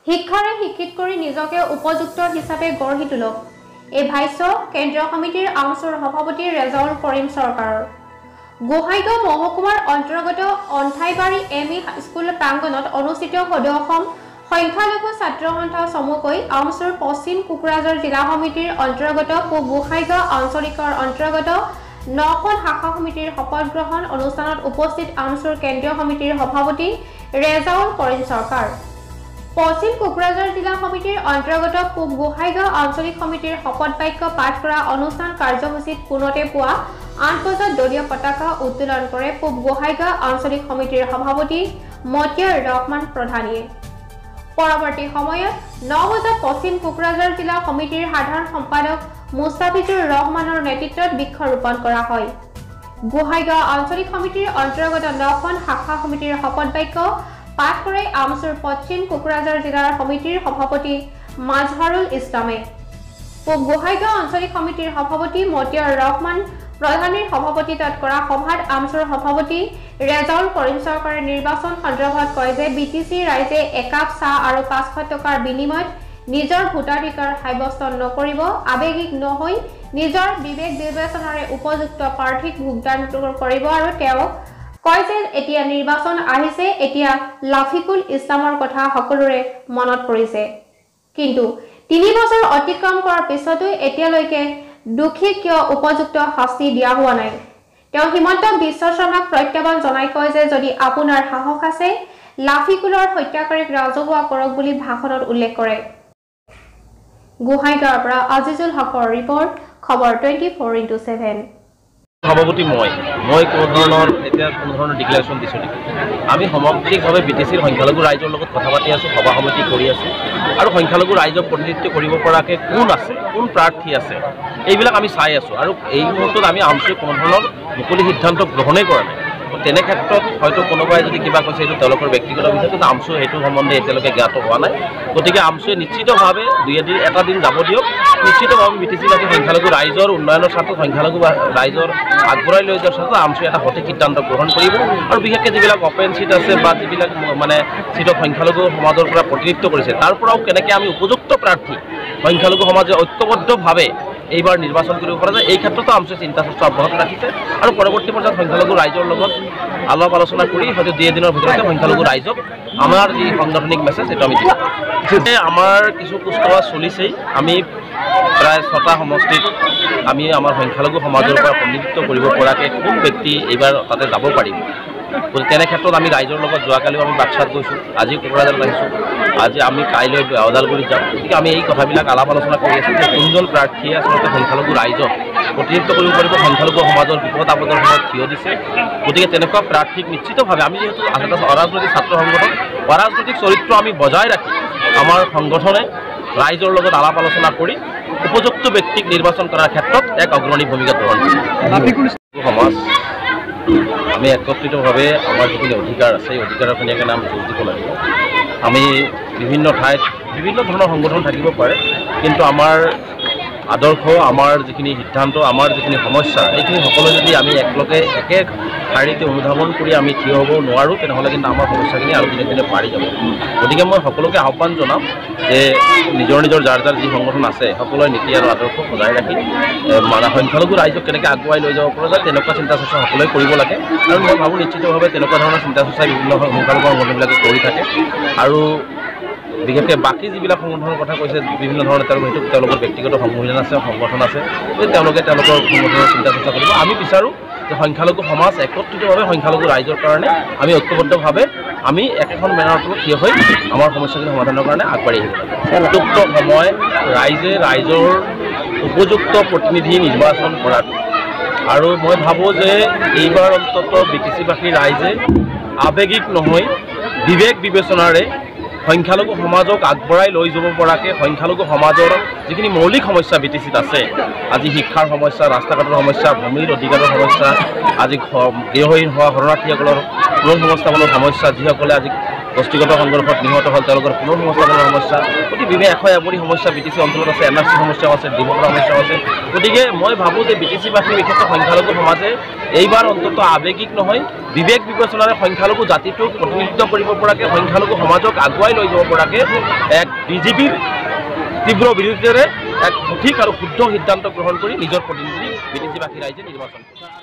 শিক্ষাৰে শিক্ষিত কৰি নিজকে উপযুক্ত হিচাপে গঢ়ি তোলক। এই ভাষ্য কেন্দ্ৰীয় সমিতিৰ আমচুৰ সভাপতি ৰেজাউল কৰিম চৰকাৰৰ। গোহাইগাঁও মহকুমাৰ অন্তৰ্গত অন্থাইবাৰী এম ই স্কুল প্ৰাংগণত অনুষ্ঠিত সদৌ-অসম সংখ্যালঘু ছাত্ৰ সন্থা চমুকৈ আমচুৰ পশ্চিম কোকৰাঝাৰ জিলা সমিতিৰ অন্তৰ্গত পূব গোহাইগাঁও আঞ্চলিকৰ অন্তৰ্গত 9খন শাখা সমিতিৰ শপত গ্ৰহণ অনুষ্ঠানত উপস্থিত আমচুৰ কেন্দ্ৰীয় সমিতিৰ সভাপতি ৰেজাউল কৰিম চৰকাৰ। পশ্চিম কোকৰাঝাৰ জিলা সমিতিৰ অন্তৰ্গত পূব গোহাইগাঁও আঞ্চলিক সমিতিৰ শপত বাক্য পাঠ কৰা অনুষ্ঠান কাৰ্যসূচীত পুনতে পুৱা 8 বজাত দলীয় পতাকা উত্তোলন কৰে পূব গোহাইগাঁও আঞ্চলিক সমিতিৰ সভাপতি মতিয়াৰ ৰহমান প্ৰধানীয়ে। পৰৱৰ্তী সময়ত 9 বজাত পশ্চিম কোকৰাঝাৰ জিলা সমিতিৰ সাধাৰণ সম্পাদক মুস্তাফিজুৰ ৰহমানৰ নেতৃত্বত বৃক্ষৰোপণ কৰা হয়। গোহাইগাঁও আঞ্চলিক সমিতিৰ অন্তৰ্গত 9খন শাখা সমিতিৰ শপত বাক্য পাঠ কৰে আমচুৰ পশ্চিম কোকৰাঝাৰ জিলাৰ সমিতিৰ সভাপতি মাজহাৰুল ইছলামে। পূব গোহাইগাঁও আঞ্চলিক সমিতিৰ সভাপতি মতিয়াৰ ৰহমান প্ৰধানীৰ সভাপতিত্বত কৰা সভাত আমচুৰ সভাপতি ৰেজাউল কৰিম চৰকাৰে নিৰ্বাচন সন্দৰ্ভত কয় যে বিটিচি ৰাইজে একাপ চাহ আৰু 500 টকাৰ বিনিময়ত নিজৰ ভোটাধিকাৰ সাব্যস্ত নকৰিব, আৱেগিক নহৈ নিজৰ বিবেক বিবেচনাৰে উপযুক্ত প্ৰাৰ্থীক ভোটদান কৰিব আৰু তেওঁ কয় যে এতিয়া নিৰ্বাচন আহিছে, এতিয়া লাফিকুল ইছলামৰ কথা সকলোৰে মনত পৰিছে। কিন্তু 3 বছৰ অতিক্ৰম কৰাৰ পিছতো এতিয়ালৈকে দোষী কিয় উপযুক্ত শাস্তি দিয়া হোৱা নাই। তেওঁ হিমন্ত বিশ্ব শৰ্মাক প্ৰত্যাহ্বান জনাই কয় যে যদি আপোনাৰ সাহস আছে লাফিকুলৰ হত্যাকাৰীক ৰাজহুৱা কৰক বুলি ভাষণত উল্লেখ কৰে। গোহাইগাঁৱৰ পৰা আজিজুল হকৰ ৰিপৰ্ট, খবৰ 24x7। সভাপতি মই কোনো ধৰণৰ ডিক্লেৰেশ্যন দিছোঁ নেকি? আমি সামগ্ৰিকভাৱে বিটিচিৰ সংখ্যালঘু ৰাইজৰ লগত কথা পাতি আছোঁ, সভা সমিতি কৰি আছোঁ আৰু সংখ্যালঘু ৰাইজক প্ৰতিনিধিত্ব কৰিব পৰাকৈ কোন আছে, কোন প্ৰাৰ্থী আছে, এইবিলাক আমি চাই আছোঁ। আৰু এই মুহূৰ্তত আমি আমচুৱে কোনো ধৰণৰ মুকলি সিদ্ধান্ত গ্ৰহণেই কৰা নাই। তেনে ক্ষেত্ৰত হয়তো কোনোবাই যদি কিবা কৈছে এইটো তেওঁলোকৰ ব্যক্তিগত বিষয়, কিন্তু আমচুৱে সেইটো সম্বন্ধে এতিয়ালৈকে জ্ঞাত হোৱা নাই। গতিকে আমচুৱে নিশ্চিতভাৱে এটা দিন যাব দিয়ক, নিশ্চিতভাৱে বিটিচিবাসী সংখ্যালঘু ৰাইজৰ উন্নয়নৰ স্বাৰ্থত, সংখ্যালঘু ৰাইজৰ আগবঢ়াই লৈ যোৱাৰ স্বাৰ্থত আমচুৱে এটা সঠিক সিদ্ধান্ত গ্ৰহণ কৰিব। আৰু বিশেষকৈ যিবিলাক অপেন চিট আছে বা যিবিলাক মানে চিটত সংখ্যালঘু সমাজৰ পৰা প্ৰতিনিধিত্ব কৰিছে, তাৰ পৰাও কেনেকৈ আমি উপযুক্ত প্ৰাৰ্থী সংখ্যালঘু সমাজে ঐক্যবদ্ধভাৱে এইবাৰ নিৰ্বাচন কৰিব পৰা যায়, এই ক্ষেত্ৰতো আমচুৱে চিন্তা চৰ্চা অব্যাহত ৰাখিছে। আৰু পৰৱৰ্তী পৰ্যায়ত সংখ্যালঘু ৰাইজৰ লগত আলাপ আলোচনা কৰি হয়তো 2 দিনৰ ভিতৰতে সংখ্যালঘু ৰাইজক আমাৰ যি সাংগঠনিক মেছেজ সেইটো আমি দিম। আমাৰ কিছু কুচকাৱাজ চলিছেই। আমি প্ৰায় 6টা সমষ্টিত আমি আমাৰ সংখ্যালঘু সমাজৰ পৰা প্ৰতিনিধিত্ব কৰিব পৰাকৈ কোন ব্যক্তি এইবাৰ তাতে যাব পাৰিব। তেনে ক্ষেত্ৰত আমি ৰাইজৰ লগত যোৱাকালিও আমি বাক্সাত গৈছোঁ, আজি কোকৰাঝাৰত আহিছোঁ, আজি আমি কাইলৈ ওদালগুৰিত যাম। গতিকে আমি এই কথাবিলাক আলাপ আলোচনা কৰি আছোঁ যে কোনজন প্ৰাৰ্থীয়ে আচলতে সংখ্যালঘু ৰাইজক প্ৰতিনিধিত্ব কৰিব পাৰিব, সংখ্যালঘু সমাজৰ বিপদ আপদৰ সময়ত থিয় দিছে। গতিকে তেনেকুৱা প্ৰাৰ্থীক নিশ্চিতভাৱে আমি যিহেতু এটা অৰাজনৈতিক ছাত্ৰ সংগঠন, অৰাজনৈতিক চৰিত্ৰ আমি বজাই ৰাখি আমাৰ সংগঠনে ৰাইজৰ লগত আলাপ আলোচনা কৰি উপযুক্ত ব্যক্তিক নিৰ্বাচন কৰাৰ ক্ষেত্ৰত এক অগ্ৰণী ভূমিকা গ্ৰহণ কৰিছে। সমাজ আমি একত্ৰিতভাৱে আমাৰ যিখিনি অধিকাৰ আছে, এই অধিকাৰখিনিৰ কাৰণে আমি যুঁজ দিব লাগিব। আমি বিভিন্ন ঠাইত বিভিন্ন ধৰণৰ সংগঠন থাকিব পাৰে, কিন্তু আমাৰ আদৰ্শ, আমাৰ যিখিনি সিদ্ধান্ত, আমাৰ যিখিনি সমস্যা, এইখিনি সকলোৱে যদি আমি একে শাৰীতে অনুধাৱন কৰি আমি থিয় হ'ব নোৱাৰোঁ, তেনেহ'লে কিন্তু আমাৰ সমস্যাখিনি আৰু দিনে দিনে বাঢ়ি যাব। গতিকে মই সকলোকে আহ্বান জনাম যে নিজৰ যাৰ যি সংগঠন আছে সকলোৱে নীতি আৰু আদৰ্শ বজাই ৰাখি সংখ্যালঘু ৰাইজক কেনেকৈ আগুৱাই লৈ যাব পৰা যায় তেনেকুৱা চিন্তা চৰ্চা সকলোৱে কৰিব লাগে। আৰু মই ভাবোঁ নিশ্চিতভাৱে তেনেকুৱা ধৰণৰ চিন্তা চৰ্চা বিভিন্ন সংখ্যালঘু সংগঠনবিলাকে কৰি থাকে। আৰু বিশেষকৈ বাকী যিবিলাক সংগঠনৰ কথা কৈছে, বিভিন্ন ধৰণৰ তেওঁলোকৰ ব্যক্তিগত সংগঠন আছে, তেওঁলোকে তেওঁলোকৰ সংগঠনৰ চিন্তা চৰ্চা কৰিব। আমি বিচাৰোঁ যে সংখ্যালঘু সমাজ একত্ৰিতভাৱে সংখ্যালঘু ৰাইজৰ কাৰণে আমি ঐক্যবদ্ধভাৱে আমি একেখন বেনাৰৰ তলত থিয় হৈ আমাৰ সমস্যাখিনি সমাধানৰ কাৰণে আগবাঢ়ি আহিব লাগে। উপযুক্ত সময় ৰাইজৰ উপযুক্ত প্ৰতিনিধি নিৰ্বাচন কৰাটো। আৰু মই ভাবোঁ যে এইবাৰ অন্ততঃ বিটিচিবাসী ৰাইজে আৱেগিক নহয়, বিবেক বিবেচনাৰে সংখ্যালঘু সমাজক আগবঢ়াই লৈ যাব পৰাকৈ সংখ্যালঘু সমাজৰ যিখিনি মৌলিক সমস্যা বিটিচিত আছে, আজি শিক্ষাৰ সমস্যা, ৰাস্তা ঘাটৰ সমস্যা, ভূমিৰ অধিকাৰৰ সমস্যা, আজি গৃহহীন হোৱা শৰণাৰ্থীসকলৰ পুনৰ সংস্থাপনৰ সমস্যা, যিসকলে আজি গোষ্ঠীগত সংঘৰ্ষত নিহত হ'ল তেওঁলোকৰ পুনৰ সংস্থাপনৰ সমস্যা, গতিকে বিভিন্ন এশাবৰী সমস্যা বিটিচি অঞ্চলত আছে, NRC সমস্যাও আছে, ডিমকৰ সমস্যাও আছে। গতিকে মই ভাবোঁ যে বিটিচিবাসী বিশেষকৈ সংখ্যালঘু সমাজে এইবাৰ অন্তত আৱেগিক নহয় বিবেক বিবেচনাৰে সংখ্যালঘু জাতিটোক প্ৰতিনিধিত্ব কৰিব পৰাকৈ সংখ্যালঘু সমাজক আগুৱাই লৈ যাব পৰাকৈ এক বিজেপিৰ তীব্ৰ বিৰোধিতাৰে এক সঠিক আৰু শুদ্ধ সিদ্ধান্ত গ্ৰহণ কৰি নিজৰ প্ৰতিনিধি বিদেশীবাসী ৰাইজে নিৰ্বাচন কৰে।